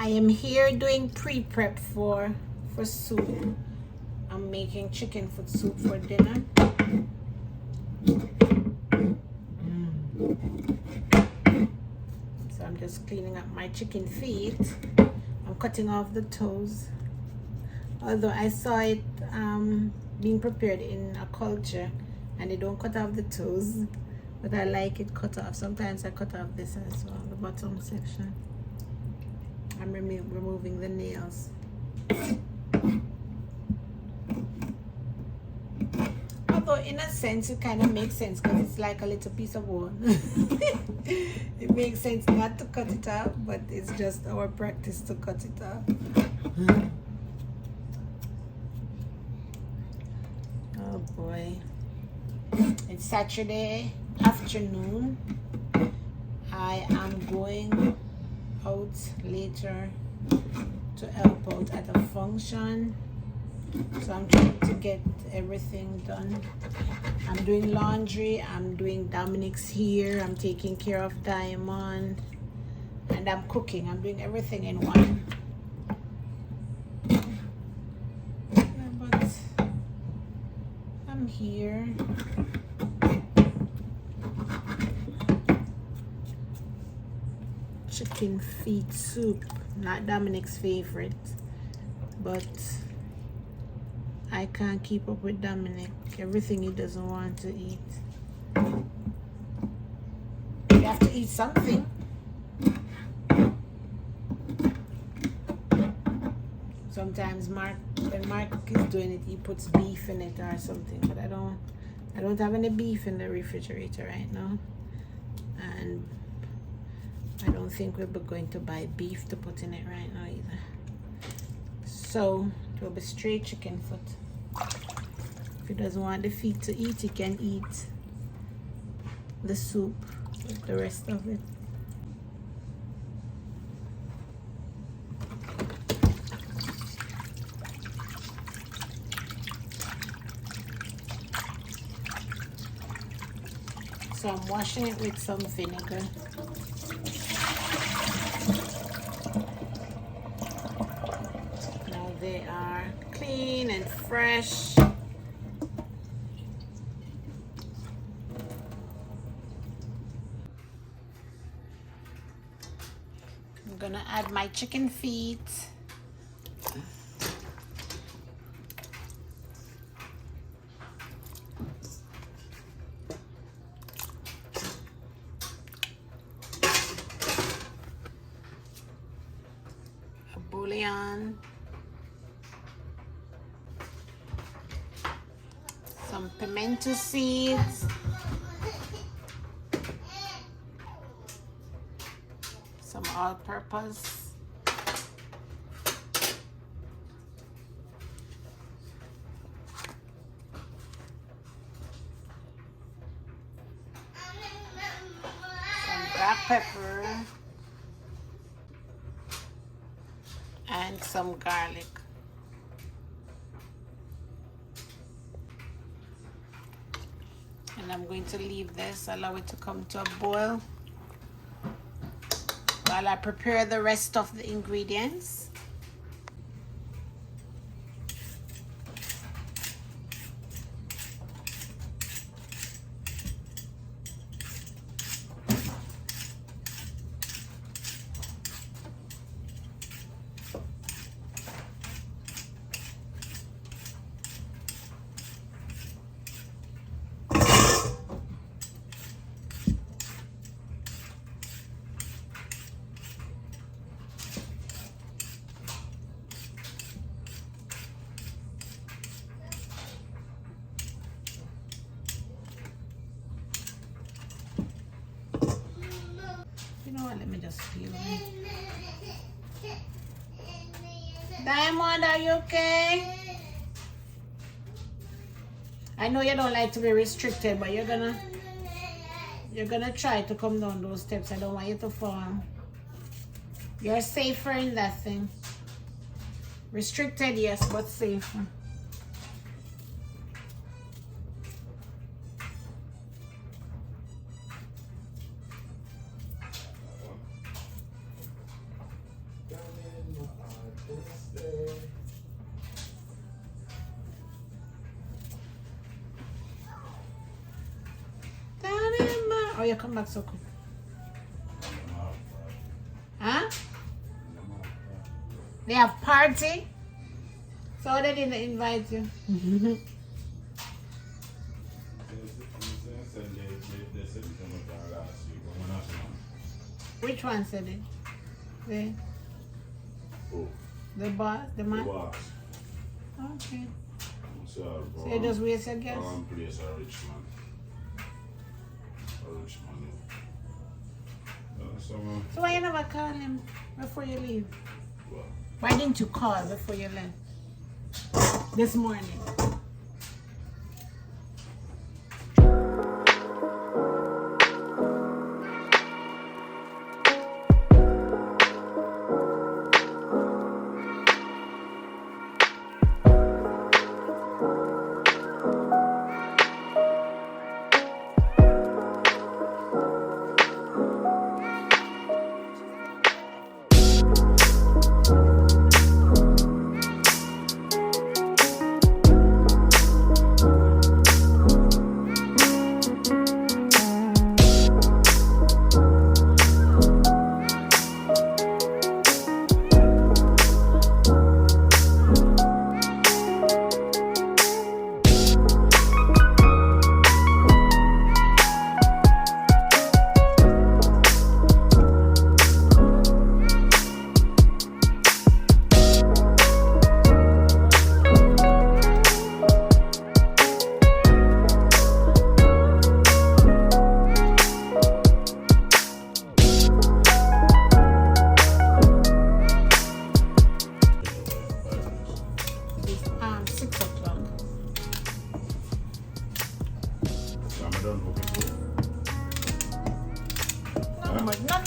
I am here doing pre-prep for soup. I'm making chicken foot soup for dinner. So I'm just cleaning up my chicken feet. I'm cutting off the toes. Although I saw it being prepared in a culture and they don't cut off the toes, but I like it cut off. Sometimes I cut off this as well, the bottom section. I'm removing the nails. Although in a sense it kind of makes sense because it's like a little piece of wood. It makes sense not to cut it off, but it's just our practice to cut it off. Oh boy. It's Saturday afternoon. I am going out later to help out at a function, so I'm trying to get everything done. I'm doing laundry, I'm doing Dominic's hair, I'm taking care of Diamond, and I'm cooking. I'm doing everything in one. Yeah, but I'm here. Chicken feet soup, not Dominic's favorite, but I can't keep up with Dominic. Everything he doesn't want to eat. You have to eat something. Sometimes when Mark is doing it, he puts beef in it or something, but I don't have any beef in the refrigerator right now, and I don't think we're going to buy beef to put in it right now either. So it will be straight chicken foot. If he doesn't want the feet to eat, he can eat the soup with the rest of it. So I'm washing it with some vinegar. Now they are clean and fresh. I'm gonna add my chicken feet. Bouillon, some pimento seeds, some all-purpose, some black pepper, and some garlic. And I'm going to leave this, allow it to come to a boil while I prepare the rest of the ingredients. You know what, let me just peel it. Diamond, are you okay? I know you don't like to be restricted, but you're gonna try to come down those steps. I don't want you to fall. You're safer in that thing. Restricted, yes, but safer. Oh, you come back so quick. Huh? They have party? So they didn't invite you? Which one said it? The boss? The man? The boss. Okay. So you just waste your gas? Place a rich man. A rich man. So why you never call him before you leave? What? Why didn't you call before you left? This morning.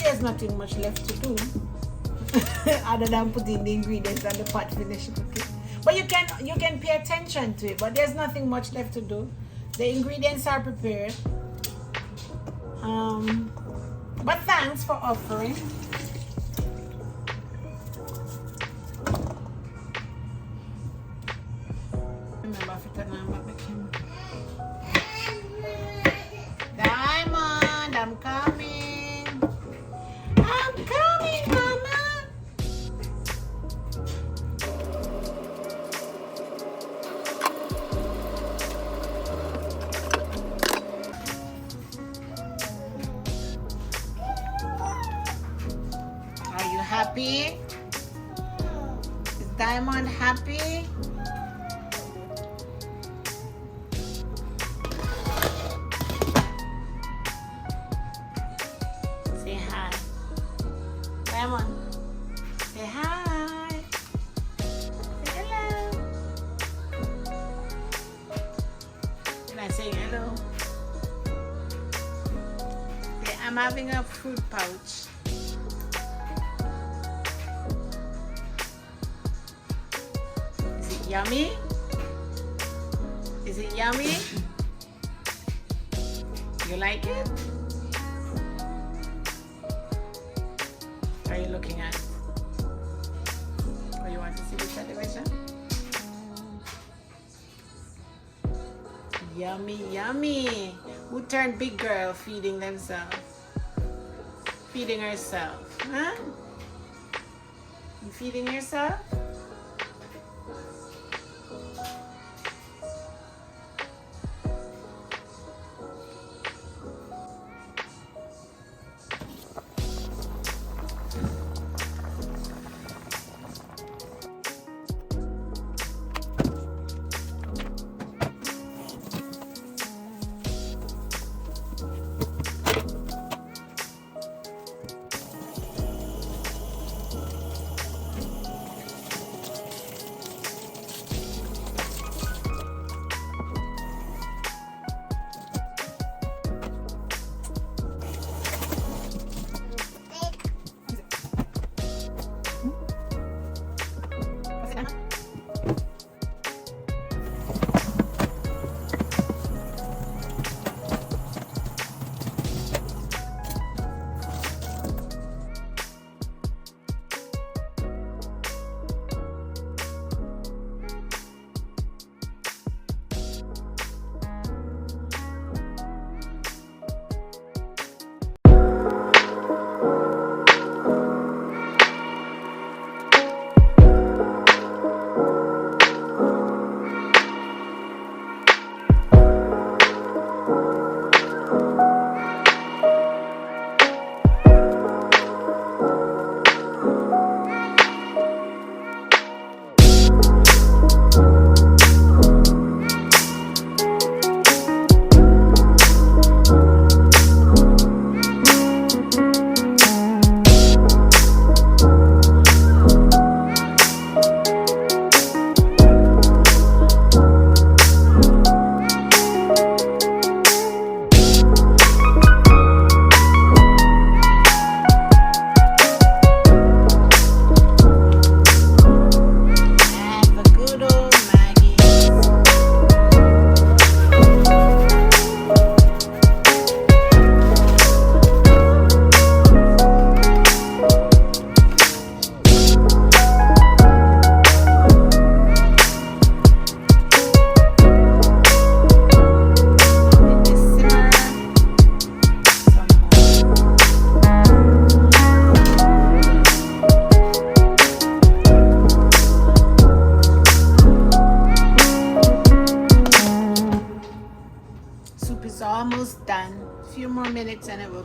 There's nothing much left to do other than putting the ingredients and the pot finish cooking. But you can pay attention to it, but there's nothing much left to do. The ingredients are prepared. But thanks for offering. Remember if it's not barbecue. Diamond, I'm coming. I'm coming, Mama. Are you happy? Is Diamond happy? Say hi. Diamond, say hi. Say hello. Can I say hello? Say, I'm having a fruit pouch. Is it yummy? Is it yummy? You like it? What are you looking at? Oh, you want to see the television? Yummy, yummy. Who turned big girl feeding themselves? Feeding herself, huh? You feeding yourself?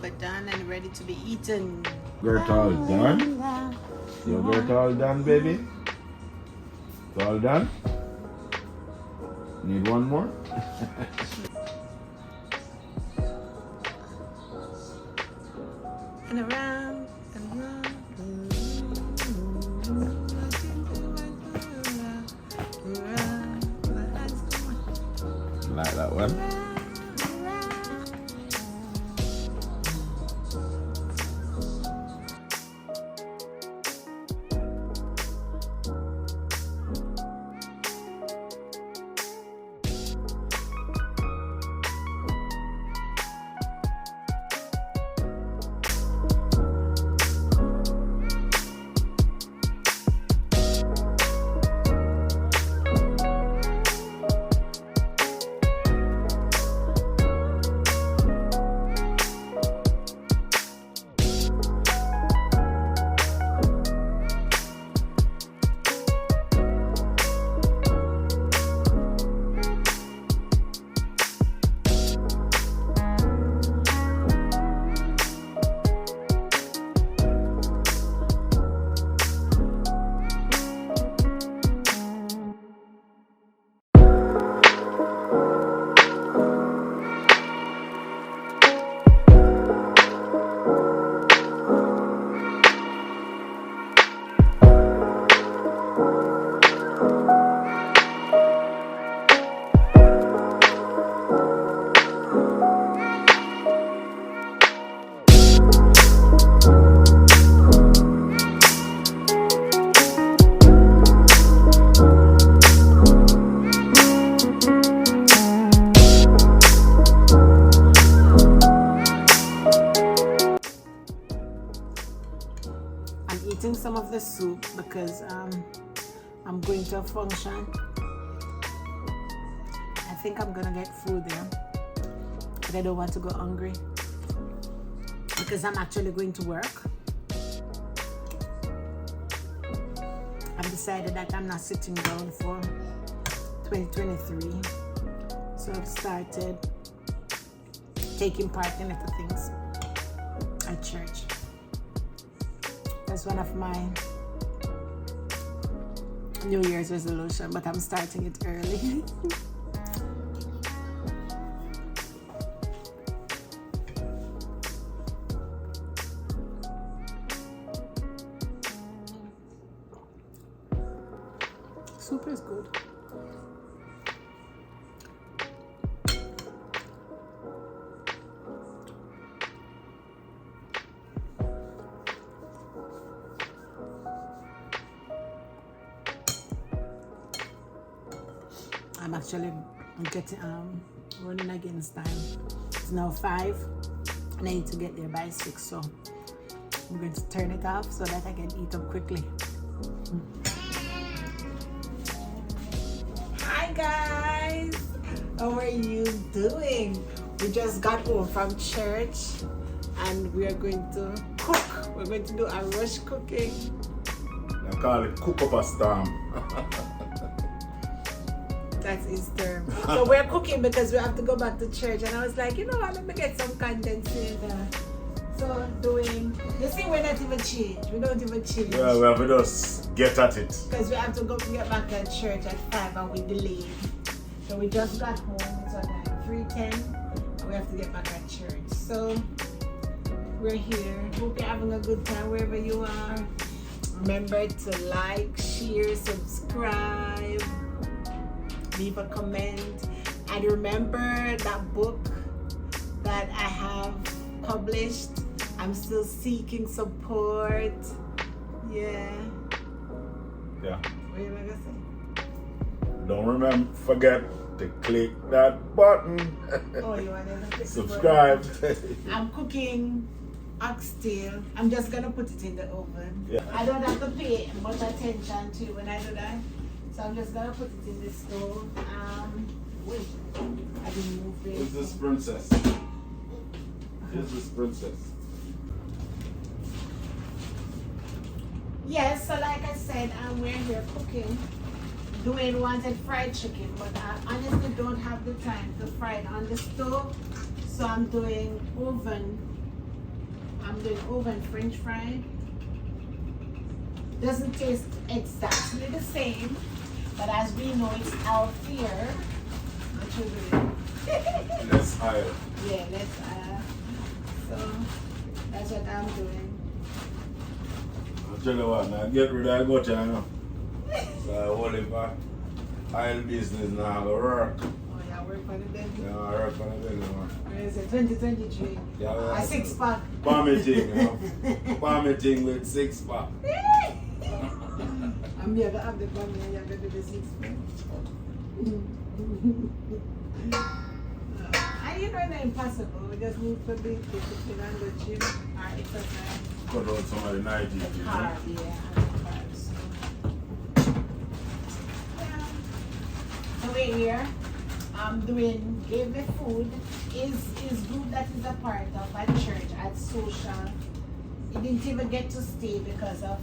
yogurt done and ready to be eaten. Yogurt all done? Yogurt all done, baby? It's all done? Need one more? And around and around. Like that one? Eating some of the soup because I'm going to a function. I think I'm gonna get food there, but I don't want to go hungry because I'm actually going to work. I've decided that I'm not sitting down for 2023, so I've started taking part in little things at church. That's one of my New Year's resolution, but I'm starting it early. Soup is good. I'm actually getting running against time. It's now 5 and I need to get there by 6, so I'm going to turn it off so that I can eat up quickly. Hi guys, how are you doing? We just got home from church and we are going to cook. We're going to do a rush cooking. I call it cook up a storm. That's his term. So we're cooking because we have to go back to church, and I was like, you know what, let me get some content in there. So doing, you see, we're not even change. We don't even change. Yeah, we have to just get at it. Because we have to go get back at church at 5 and we delayed. So we just got home. It's on 3:10 and we have to get back at church. So we're here. Hope you're having a good time wherever you are. Remember to like, share, subscribe, leave a comment, and remember that book that I have published. I'm still seeking support. Yeah. Yeah. What are you gonna say? Don't forget to click that button. Oh, you want to click subscribe. I'm cooking oxtail. I'm just gonna put it in the oven. Yeah. I don't have to pay much attention to when I do that. So I'm just gonna put it in the stove. Wait, I didn't move it. Who's this princess? Who's this princess? Yes, so like I said, we're here cooking. Dwayne wanted fried chicken, but I honestly don't have the time to fry it on the stove. So I'm doing oven I'm doing oven French fry. Doesn't taste exactly the same, but as we know, it's healthier. What you doing? Less oil. Yeah, let's so that's what I'm doing. I'll tell you what, now get rid of the butter now. So I hold it back. Oil business now go work. Oh yeah, work for the belly. Yeah, I work on the belly man. Where is it? 2023. Yeah, A 6-pack. Palmy thing, you know. Palmy thing with 6-pack. I'm here to have the palmy and you're going to do the 6-pack. And you know it's impossible. We just need to be disciplined and go gym or exercise. Cut out some of the night The eating. carb, yeah, and the carbs. Yeah. So we're here. I'm doing give me food is group that is a part of a church at social. He didn't even get to stay because of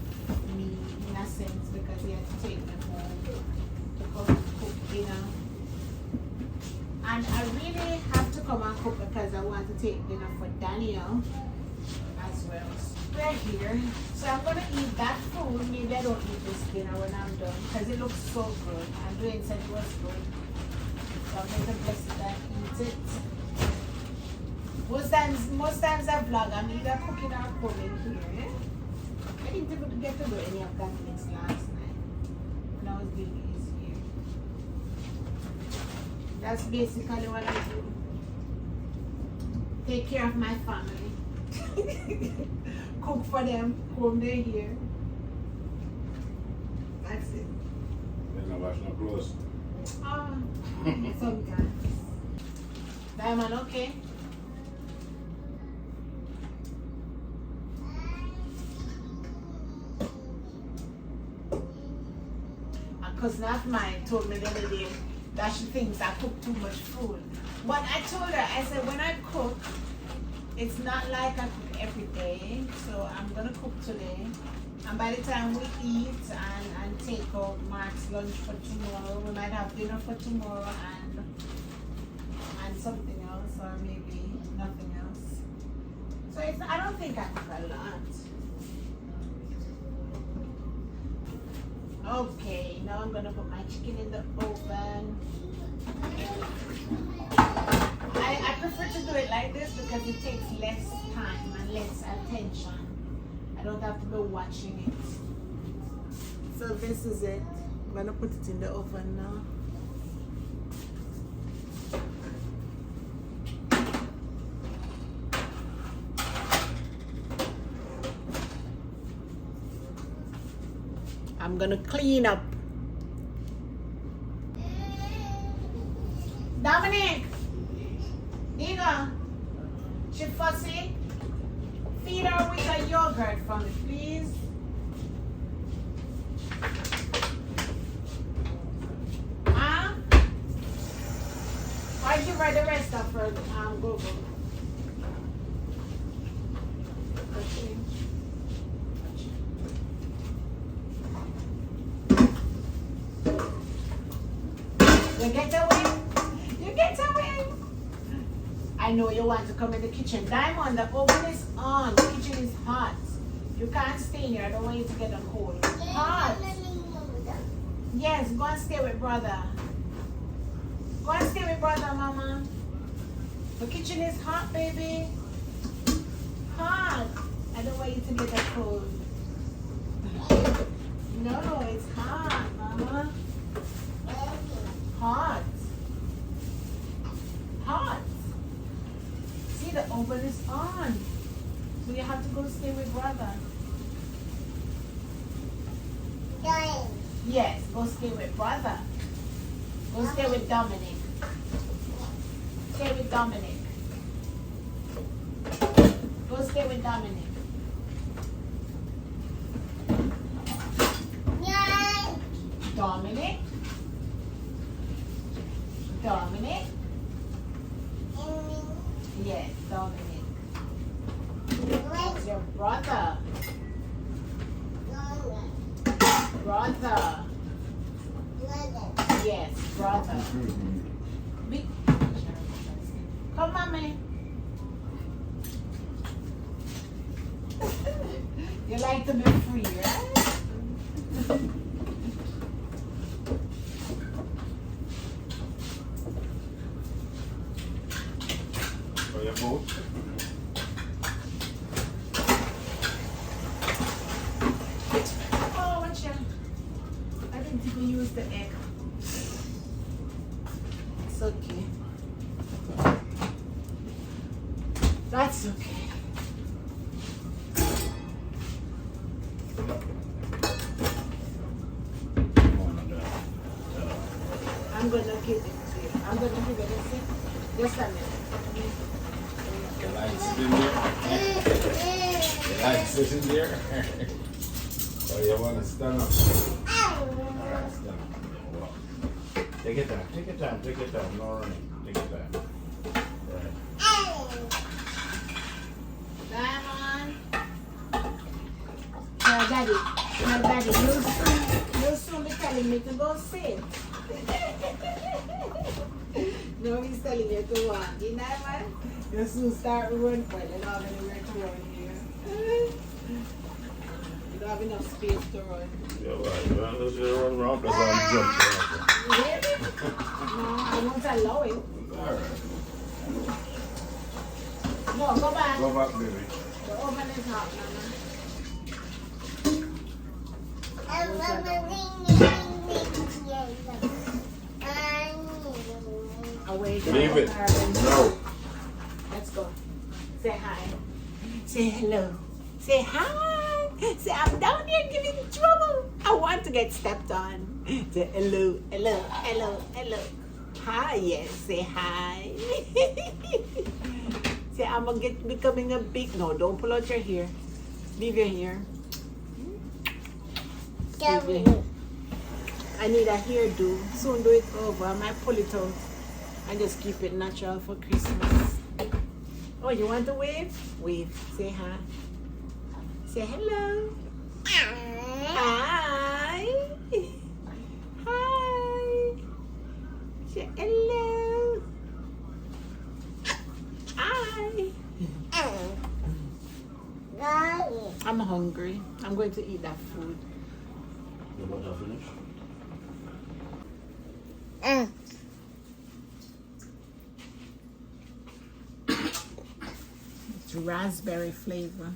me, in a sense, because he had to take me home to cook dinner. And I really have to come and cook because I want to take dinner for Daniel as well. So we're here. So I'm going to eat that food. Maybe I don't eat this dinner when I'm done because it looks so good. And Dwayne said it was good. So I'm going to bless it and eat it. Most times I vlog, I'm either cooking or cooking here. I didn't even get to do any of that things last night when I was doing this here. That's basically what I do. Take care of my family. Cook for them, home they're here. That's it. Then I wash no clothes. Sometimes. Diamond, okay? A cousin of mine told me the other day that she thinks I cook too much food. But I told her, I said, when I cook, it's not like I cook every day. So I'm going to cook today. And by the time we eat and take out Mark's lunch for tomorrow, we might have dinner for tomorrow and something else, or maybe nothing else. So it's, I don't think I cook a lot. Okay, now I'm gonna put my chicken in the oven. I prefer to do it like this because it takes less time and less attention. I don't have to be watching it. So this is it. I'm gonna put it in the oven now. I'm gonna clean up. Dominic! Diga! She fussy? Feed her with a yogurt for me, please. Huh? Or give her the rest of her Google. Okay. You get away? You get away? I know you want to come in the kitchen. Diamond, the oven is on. The kitchen is hot. You can't stay in here. I don't want you to get a cold. Hot. Yes, go and stay with brother. Go and stay with brother, mama. The kitchen is hot, baby. Hot. I don't want you to get a cold. No, it's hot, mama. Hot. Hot. See, the oven is on. So you have to go stay with brother. Yes, go stay with brother. Go stay with Dominic. Stay with Dominic. Go stay with Dominic. Dominic. Dominic. Yes, Dominic. That's your brother. Brother. Yes, brother. Come, mommy. You like to be free, right? For your boat? Oh, watch out. I didn't even use the egg. It's okay. That's okay. I'm gonna give it to you. I'm gonna give it a sip. Just a minute. You like sitting there? You like sitting there? Or you want to stand up? Alright, stand up. Walk. Take your time, take your time, take your time. No running. Take your time. Right. Diamond. My daddy, you'll soon be telling me to go sit. No, he's telling you to walk. You know, man? You'll soon start running. Well, you don't have anywhere to run here. You don't have enough space to run. Yeah, right. Well, let's just run around because I'm jumping. Really? No, I won't allow it. Alright. No, go back. Go back, baby. The oven is hot, Mama. Away. Leave it. No. Let's go. Say hi. Say hello. Say hi. Say I'm down here giving trouble. I want to get stepped on. Say hello, hello, hello, hello. Hi, yes. Say hi. Say I'm gonna get becoming a big. No, don't pull out your hair. Leave your hair. Leave your hair. I need a hairdo. Soon do it over. I might pull it out and just keep it natural for Christmas. Oh, you want to wave? Wave. Say hi. Say hello. Hi. Hi. Say hello. Hi. I'm hungry. I'm going to eat that food. You want to finish? It's raspberry flavor.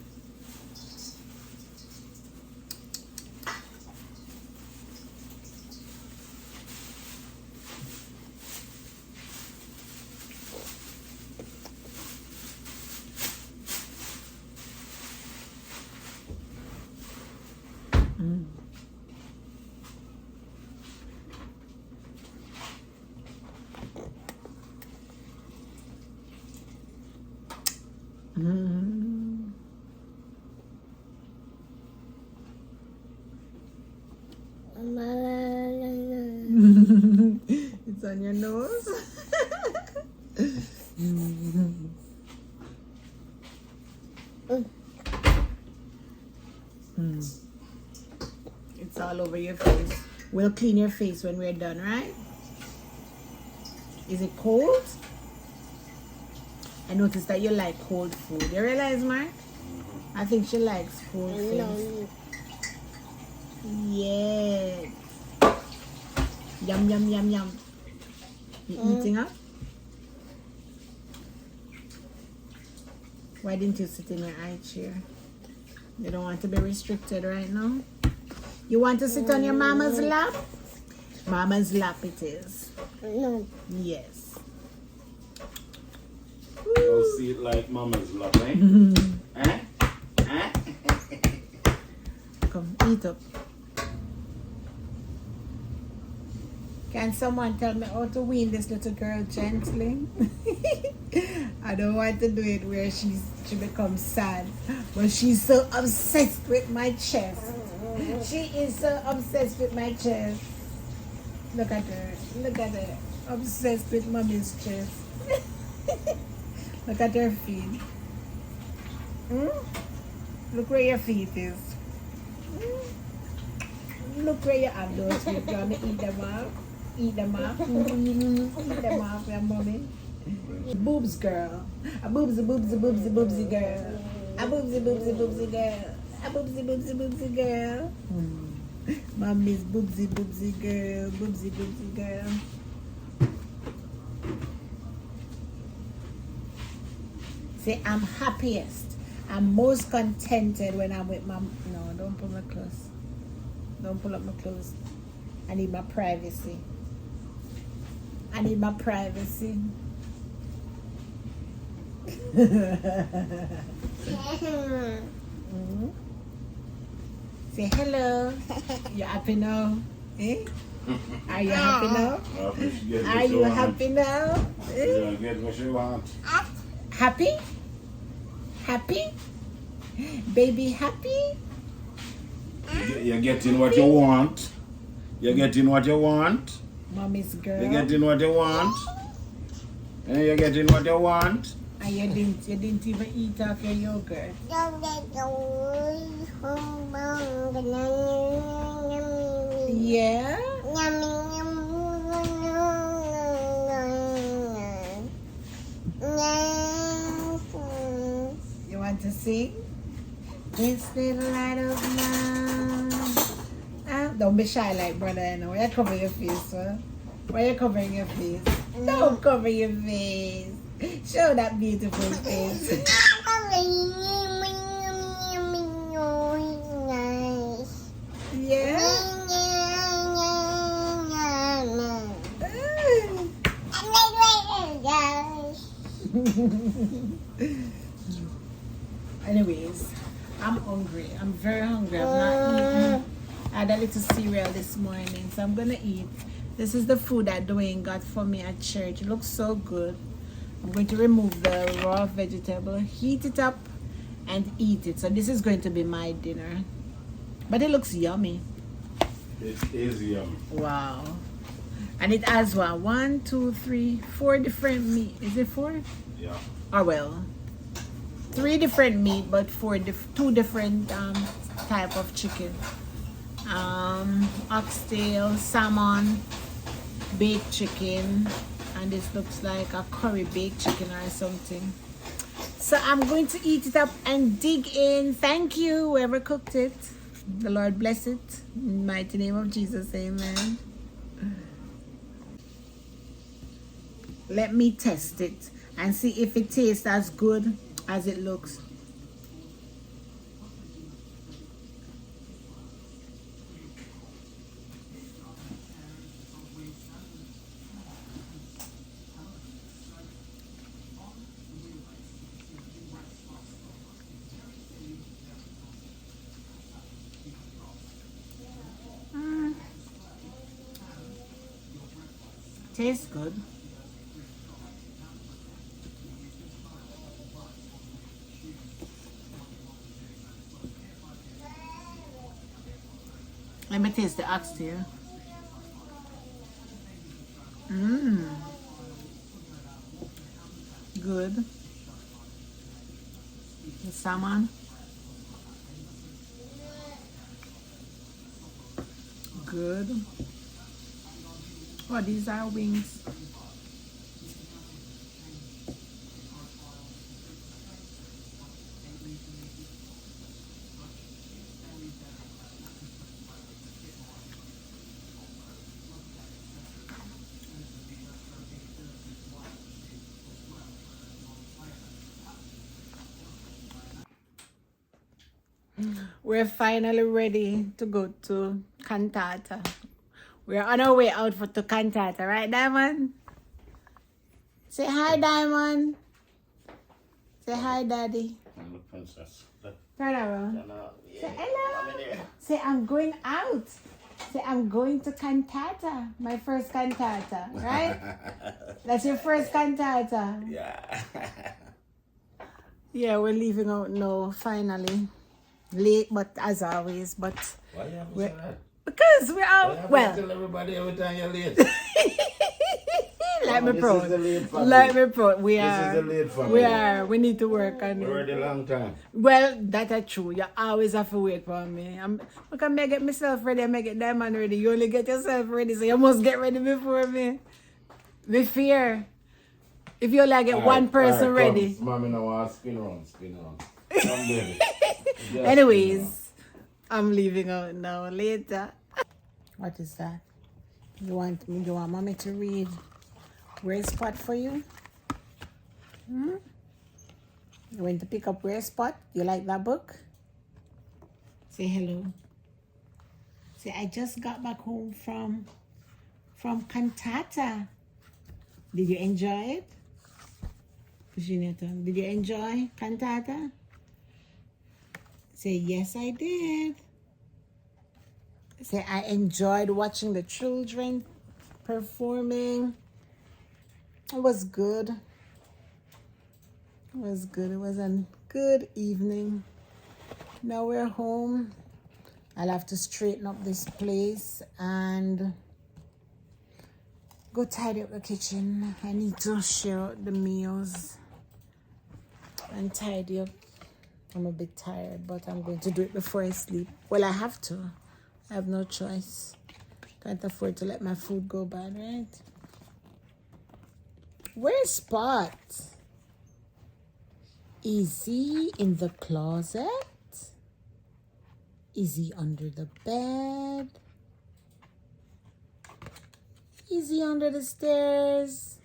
It's on your nose. It's all over your face. We'll clean your face when we're done, right? Is it cold? I noticed that you like cold food. You realize, Mark? I think she likes cold things. Yes. Yum, yum, yum, yum. You eating up? Why didn't you sit in your high chair? You don't want to be restricted right now? You want to sit on your mama's lap? Mama's lap it is. No. Yes. Don't see it like mama's lap, eh? Eh? Eh? Come, eat up. Can someone tell me how to wean this little girl gently? I don't want to do it where she becomes sad. But she's so obsessed with my chest. She is so obsessed with my chest. Look at her. Look at her. Obsessed with mommy's chest. Look at her feet. Look where your feet is. Look where you have those feet. You want to eat them up? Eat them up. Eat them up, your mommy. Boobs girl. A boobsy, boobsy, boobsy, boobsy girl. A boobsy, boobsy, boobsy girl. A boobsy, boobsy, boobsy girl. Mommy's boobsy, boobsy girl. Boobsy, boobsy girl. Say, I'm happiest. I'm most contented when I'm with my... No, don't pull my clothes. Don't pull up my clothes. I need my privacy. I need my privacy. Mm-hmm. Say hello. You happy now? Eh? Are you happy now? Are you happy now? You get what you want. Happy? Happy? Baby happy? You're getting what you want. You're getting what you want. Mommy's girl. You're getting what you want. And you're getting what you want. And you didn't even eat off your yogurt. Yeah? You want to sing? It's the light of mine. Don't be shy like brother, you know. Why you cover your face, sir? Why you covering your face? Don't cover your face. Show that beautiful face. Yeah? Anyways, I'm hungry. I'm very hungry. I've not eaten. I had a little cereal this morning, so I'm gonna eat. This is the food that Dwayne got for me at church. It looks so good. I'm going to remove the raw vegetable, heat it up, and eat it. So this is going to be my dinner. But it looks yummy. It is yummy. Wow. And it has what? 1, 2, 3, 4 different meat. Is it 4? Yeah. Oh well. 3 different meat, but 2 different type of chicken. Oxtail, salmon, baked chicken, and this looks like a curry baked chicken or something. So I'm going to eat it up and dig in. Thank you, whoever cooked it. The Lord bless it. In the mighty name of Jesus, amen. Let me test it and see if it tastes as good as it looks. Tastes good. Let me taste the oxtail. Good. The salmon. Good. Oh, these are wings. We're finally ready to go to Cantata. We're on our way out to Cantata, right, Diamond? Say hi, Diamond. Say hi, Daddy. I'm the princess. Turn around. Say hello. Say I'm going out. Say I'm going to Cantata. My first cantata, right? That's your first cantata. Yeah. Yeah, we're leaving out now, finally. Late, but as always, but Why you have to say that? because we're out. Well, tell everybody every time you're late. Like me This proud. is the late family. Like me proud. We This are. is the late family. We are. We need to work on We're it. already a long time. Well, that's true. You always have to wait for me. I can make get myself ready. I make get Diamond ready. You only get yourself ready, so you must get ready before me. We fear. If you only get one person ready. Mommy now want spin around. Come baby. Anyways, I'm leaving out now. Later. What is that? You want mommy to read Gray Spot for you? Hmm? You went to pick up Gray Spot? You like that book? Say hello. Say, I just got back home from Cantata. Did you enjoy it? Did you enjoy Cantata? Say, yes, I did. Say, I enjoyed watching the children performing. It was good. It was good. It was a good evening. Now we're home. I'll have to straighten up this place and go tidy up the kitchen. I need to share out the meals and tidy up. I'm a bit tired, but I'm going to do it before I sleep. Well, I have to. I have no choice. Can't afford to let my food go bad, right? Where's Spot? Is he in the closet? Is he under the bed? Is he under the stairs?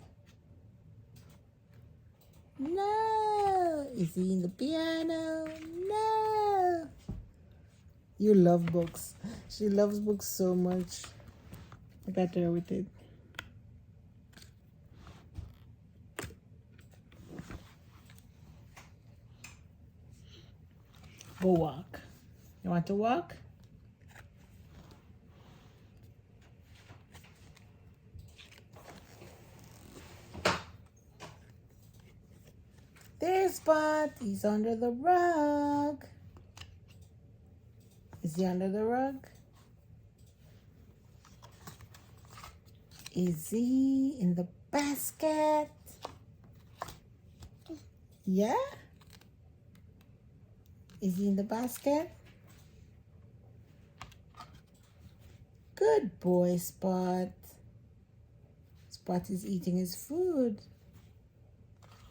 No. Is he in the piano? No. You love books. She loves books so much. I got her with it. Go walk. You want to walk? There's Spot. He's under the rug. Is he under the rug? Is he in the basket? Yeah? Is he in the basket? Good boy, Spot. Spot is eating his food.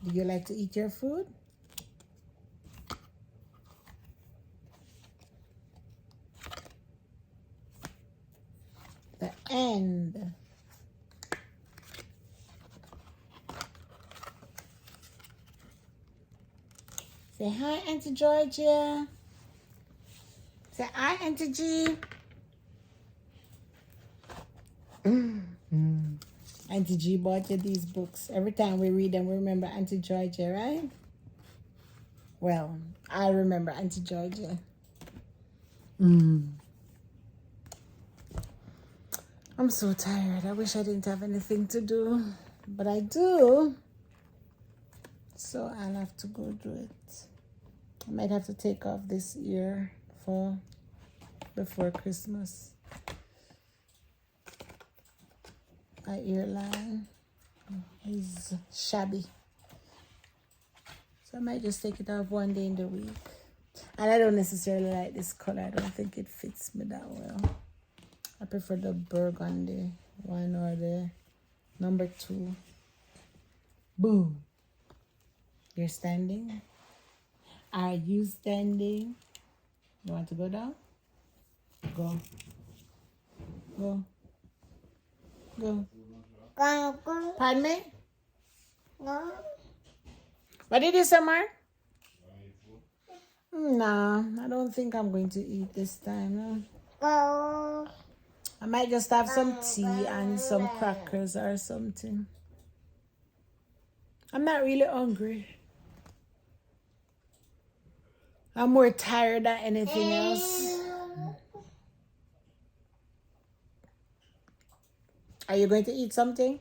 Do you like to eat your food? The end. Say hi, Auntie Georgia. Say hi, Auntie G. Auntie G bought you these books. Every time we read them, we remember Auntie Georgia, right? Well, I remember Auntie Georgia. I'm so tired. I wish I didn't have anything to do, but I do. So I'll have to go do it. I might have to take off this ear for before Christmas. My earline is shabby. So I might just take it off one day in the week. And I don't necessarily like this color. I don't think it fits me that well. I prefer the burgundy one or the number 2. Boom. You're standing? Are you standing? You want to go down? Go. Go. Go. Pardon me? No. What did you say, Mark? Nah, I don't think I'm going to eat this time. No. I might just have some tea and some crackers or something. I'm not really hungry. I'm more tired than anything else. Are you going to eat something?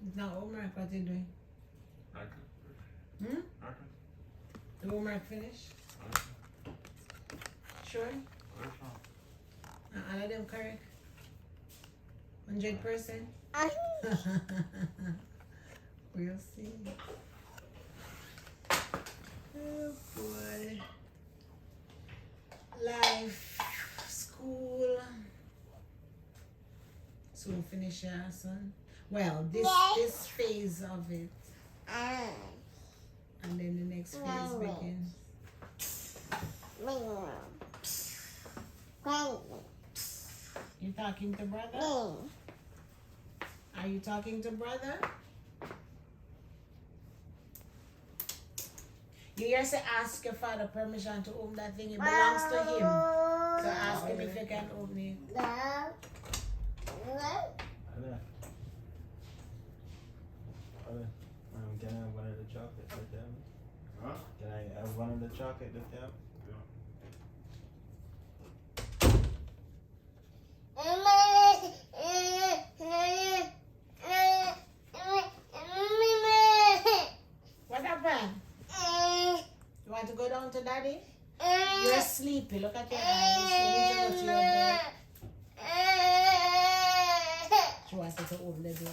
It's not homework. What are you doing? The homework finished? Sure? All of them correct? 100%? We'll see. Oh boy. life, school. Soon finish, yeah, son. Well, this phase of it. And then the next phase begins. You talking to brother? Are you talking to brother? You hear say ask your father permission to open that thing. It belongs to him. So ask him if you can open it. Can I have one of the chocolate with them? Huh? Can I have one of the chocolate with them? What happened? You want to go down to daddy? You're sleepy. Look at your eyes. You need to go to your bed. She wants you to open the door.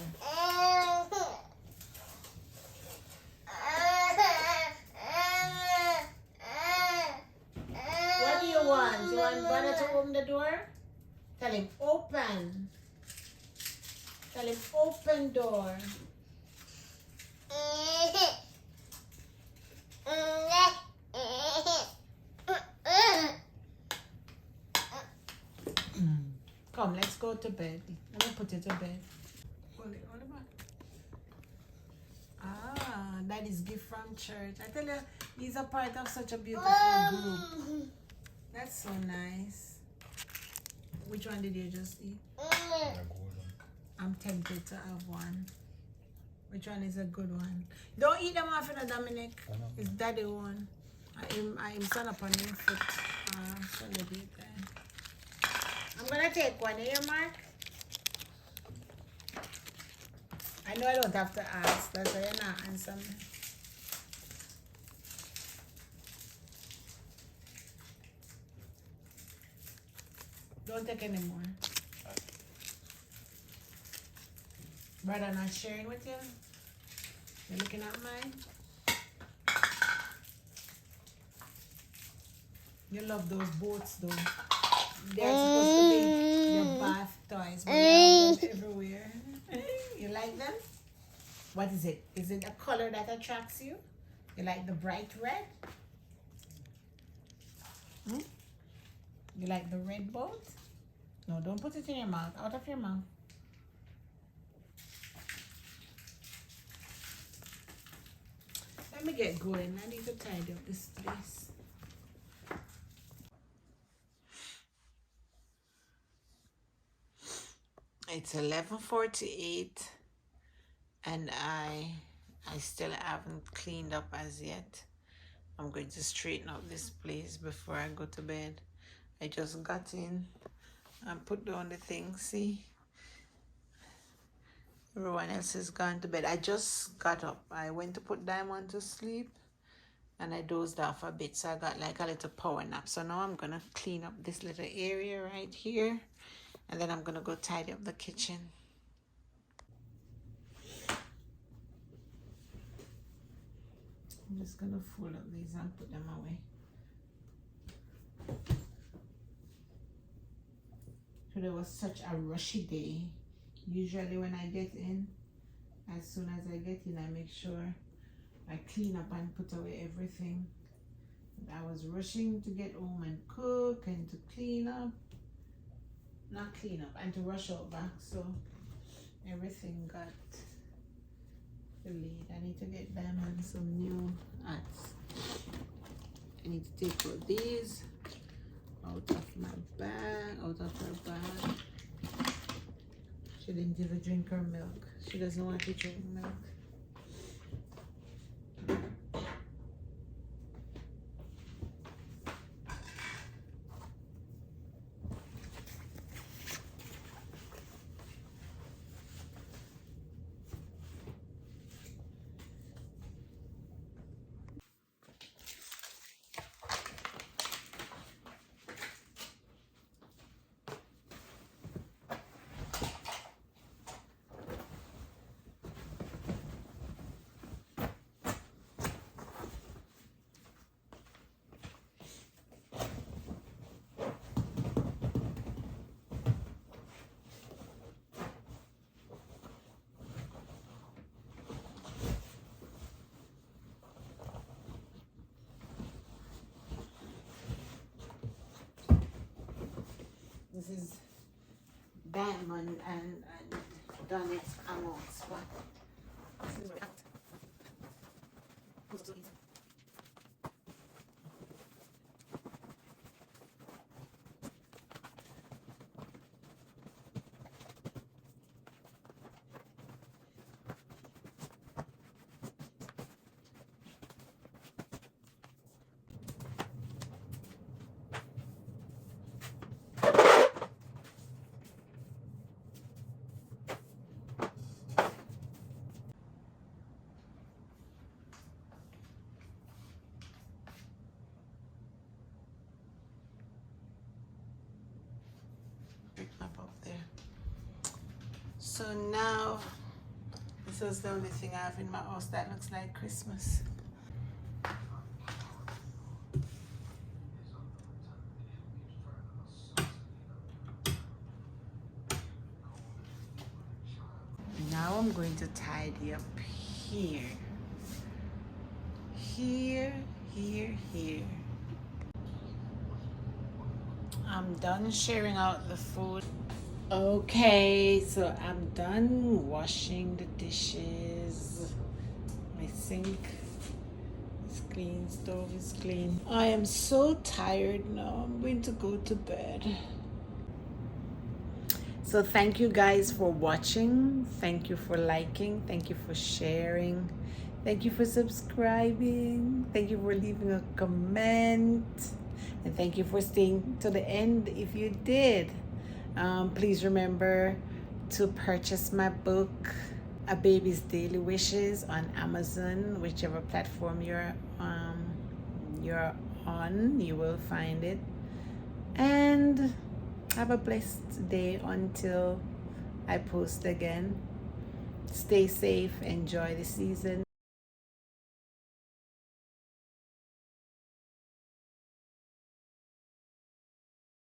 What do you want? You want brother to open the door? Tell him open. Tell him open door. Come, let's go to bed. Let me put you to bed. Hold it, hold it back. Ah, that is gift from church. I tell you, he's a part of such a beautiful group. That's so nice. Which one did you just eat? I'm tempted to have one. Which one is a good one? Don't eat them off, Dominic. It's daddy one. I'm stand up on your foot. Celebrate that. I'm gonna take one here, Mark. I know I don't have to ask. That's why you're not answering me. Don't take any more. Brother not sharing with you? You're looking at mine? You love those boats though. They're supposed to be your bath toys, but you have them everywhere. You like them? What is it? Is it a color that attracts you? You like the bright red? You like the red boat? No, don't put it in your mouth. Out of your mouth. Let me get going. I need to tidy up this place. It's 11:48 and I still haven't cleaned up as yet. I'm going to straighten up this place before I go to bed. I just got in and put down the things. See, everyone else is gone to bed. I just got up. I went to put Diamond to sleep and I dozed off a bit, so I got like a little power nap. So now I'm gonna clean up this little area right here, and then I'm gonna go tidy up the kitchen. I'm just gonna fold up these and put them away. Today was such a rushy day. Usually when I get in, as soon as I get in, I make sure I clean up and put away everything. But I was rushing to get home and cook and to clean up. Not clean up, and to rush out back, so everything got delayed. I need to get Diamond some new hats. I need to take out these out of my bag, out of her bag. She didn't even drink her milk. She doesn't want to drink milk. is Diamond and done it amongst what. This is what up there. So now this is the only thing I have in my house that looks like Christmas. Now I'm going to tidy up here. Here. I'm done sharing out the food. Okay, so I'm done washing the dishes. My sink is clean, stove is clean. I am so tired now. I'm going to go to bed. So thank you guys for watching. Thank you for liking. Thank you for sharing. Thank you for subscribing. Thank you for leaving a comment. And thank you for staying to the end if you did. Please remember to purchase my book, A Baby's Daily Wishes, on Amazon, whichever platform you're on, you will find it. And have a blessed day until I post again. Stay safe, enjoy the season.